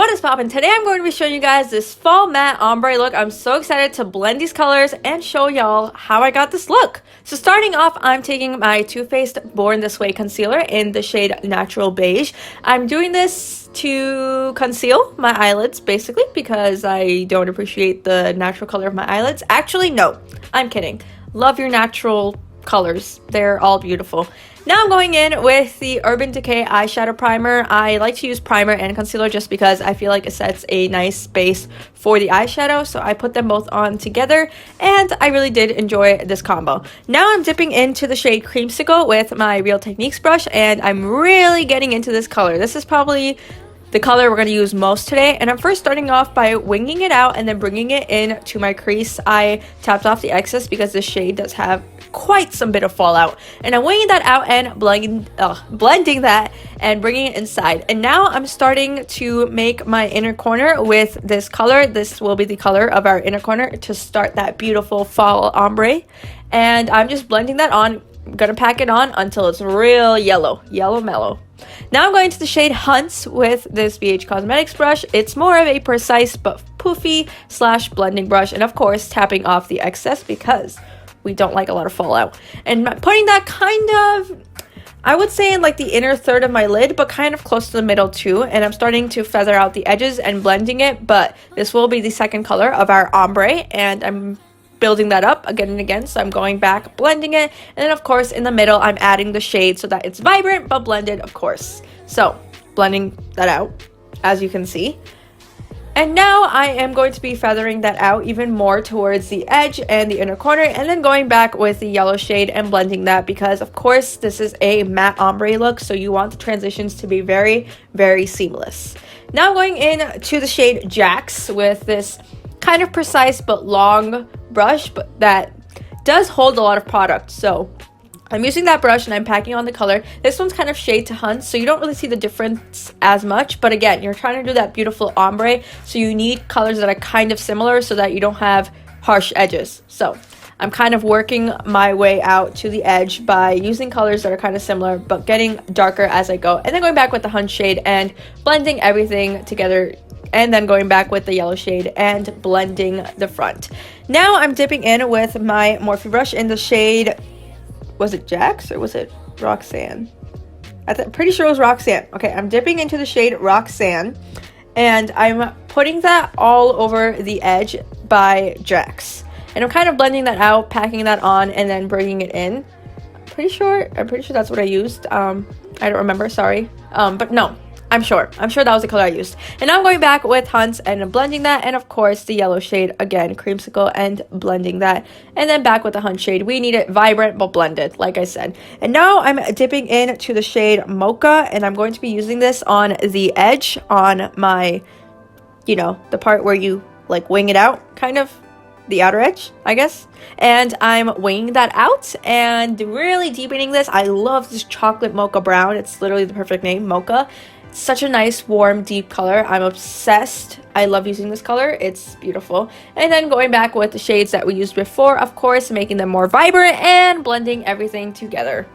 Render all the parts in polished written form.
What is poppin'? Today I'm going to be showing you guys this fall matte ombre look. I'm so excited to blend these colors and show y'all how I got this look. So starting off, I'm taking my Too Faced Born This Way concealer in the shade Natural Beige. I'm doing this to conceal my eyelids basically because I don't appreciate the natural color of my eyelids. Actually, no, I'm kidding. Love your natural colors. They're all beautiful. Now I'm going in with the Urban Decay eyeshadow primer. I like to use primer and concealer just because I feel like it sets a nice base for the eyeshadow. So I put them both on together and I really did enjoy this combo. Now I'm dipping into the shade Creamsicle with my Real Techniques brush and I'm really getting into this color. This is probably the color we're going to use most today, and I'm first starting off by winging it out and then bringing it in to my crease. I tapped off the excess because this shade does have quite some bit of fallout, and I'm winging that out and blending that and bringing it inside. And now I'm starting to make my inner corner with this color. This will be the color of our inner corner to start that beautiful fall ombre, and I'm just blending that on. I'm gonna pack it on until it's real yellow mellow. Now I'm going to the shade Hunts with this BH Cosmetics brush. It's more of a precise but poofy / blending brush, and of course tapping off the excess because we don't like a lot of fallout. And putting that kind of, I would say, in like the inner third of my lid, but kind of close to the middle too. And I'm starting to feather out the edges and blending it, but this will be the second color of our ombre, and I'm building that up again and again. So I'm going back, blending it, and then of course in the middle I'm adding the shade so that it's vibrant but blended, of course. So blending that out, as you can see. And now I am going to be feathering that out even more towards the edge and the inner corner, and then going back with the yellow shade and blending that because of course this is a matte ombre look, so you want the transitions to be very, very seamless. Now going in to the shade Jax with this kind of precise but long brush, but that does hold a lot of product. So I'm using that brush and I'm packing on the color. This one's kind of shade to Hunt, so you don't really see the difference as much, but again, you're trying to do that beautiful ombre, so you need colors that are kind of similar so that you don't have harsh edges. So I'm kind of working my way out to the edge by using colors that are kind of similar but getting darker as I go, and then going back with the Hunt shade and blending everything together, and then going back with the yellow shade and blending the front. Now I'm dipping in with my Morphe brush in the shade, was it Jax or was it Roxanne? I'm pretty sure it was Roxanne. Okay, I'm dipping into the shade Roxanne and I'm putting that all over the edge by Jax. And I'm kind of blending that out, packing that on, and then bringing it in. I'm pretty sure that's what I used. I don't remember, sorry. But no. I'm sure that was the color I used. And now I'm going back with Hunts and blending that, and of course the yellow shade again, Creamsicle, and blending that, and then back with the Hunt shade. We need it vibrant but blended, like I said. And now I'm dipping into the shade Mocha, and I'm going to be using this on the edge, on my, you know, the part where you like wing it out, kind of the outer edge, I guess. And I'm winging that out and really deepening this. I love this chocolate mocha brown. It's literally the perfect name, Mocha. Such a nice, warm, deep color. I'm obsessed. I love using this color. It's beautiful. And then going back with the shades that we used before, of course, making them more vibrant and blending everything together.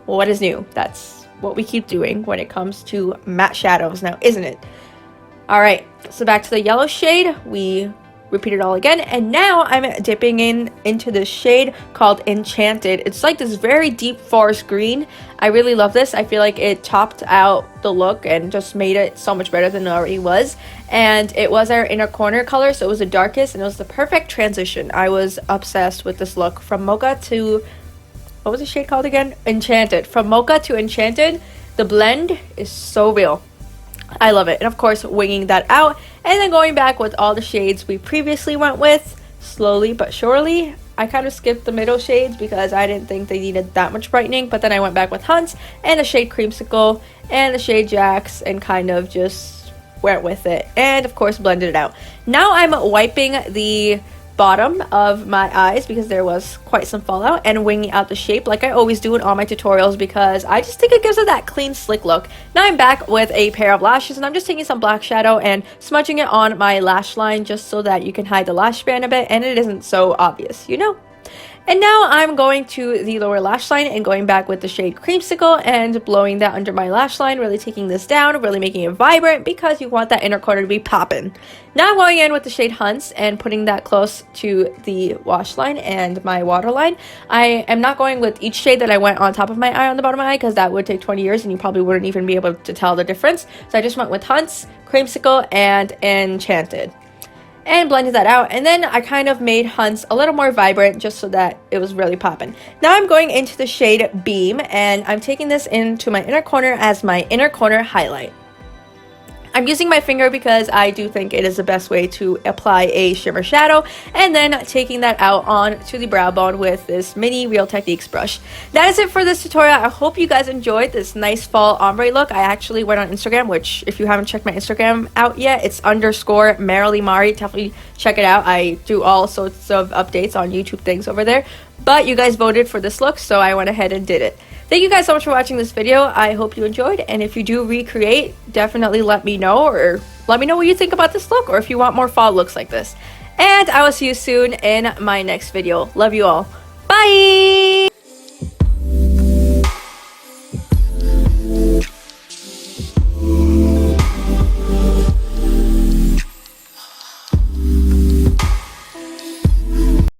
What is new? That's what we keep doing when it comes to matte shadows now, isn't it? All right, so back to the yellow shade. We repeat it all again, and now I'm dipping into this shade called Enchanted. It's like this very deep forest green. I really love this. I feel like it topped out the look and just made it so much better than it already was. And it was our inner corner color, so it was the darkest, and it was the perfect transition. I was obsessed with this look. From Mocha to, what was the shade called again? Enchanted. From Mocha to Enchanted, the blend is so real. I love it. And of course, winging that out and then going back with all the shades we previously went with, slowly but surely. I kind of skipped the middle shades because I didn't think they needed that much brightening, but then I went back with Hunts and the shade Creamsicle and the shade Jax and kind of just went with it, and of course blended it out. Now I'm wiping the bottom of my eyes because there was quite some fallout, and winging out the shape like I always do in all my tutorials because I just think it gives it that clean, slick look. Now I'm back with a pair of lashes, and I'm just taking some black shadow and smudging it on my lash line just so that you can hide the lash band a bit and it isn't so obvious, you know? And now I'm going to the lower lash line and going back with the shade Creamsicle and blowing that under my lash line, really taking this down, really making it vibrant because you want that inner corner to be poppin'. Now I'm going in with the shade Hunts and putting that close to the wash line and my waterline. I am not going with each shade that I went on top of my eye on the bottom of my eye because that would take 20 years and you probably wouldn't even be able to tell the difference. So I just went with Hunts, Creamsicle, and Enchanted. And blended that out, and then I kind of made Hunts a little more vibrant just so that it was really popping. Now I'm going into the shade Beam, and I'm taking this into my inner corner as my inner corner highlight. I'm using my finger because I do think it is the best way to apply a shimmer shadow, and then taking that out on to the brow bone with this mini Real Techniques brush. That is it for this tutorial. I hope you guys enjoyed this nice fall ombre look. I actually went on Instagram, which if you haven't checked my Instagram out yet, it's _MarilyMari. Definitely check it out. I do all sorts of updates on YouTube things over there. But you guys voted for this look, so I went ahead and did it. Thank you guys so much for watching this video. I hope you enjoyed, and if you do recreate, definitely let me know, or let me know what you think about this look, or if you want more fall looks like this. And I will see you soon in my next video. Love you all. Bye!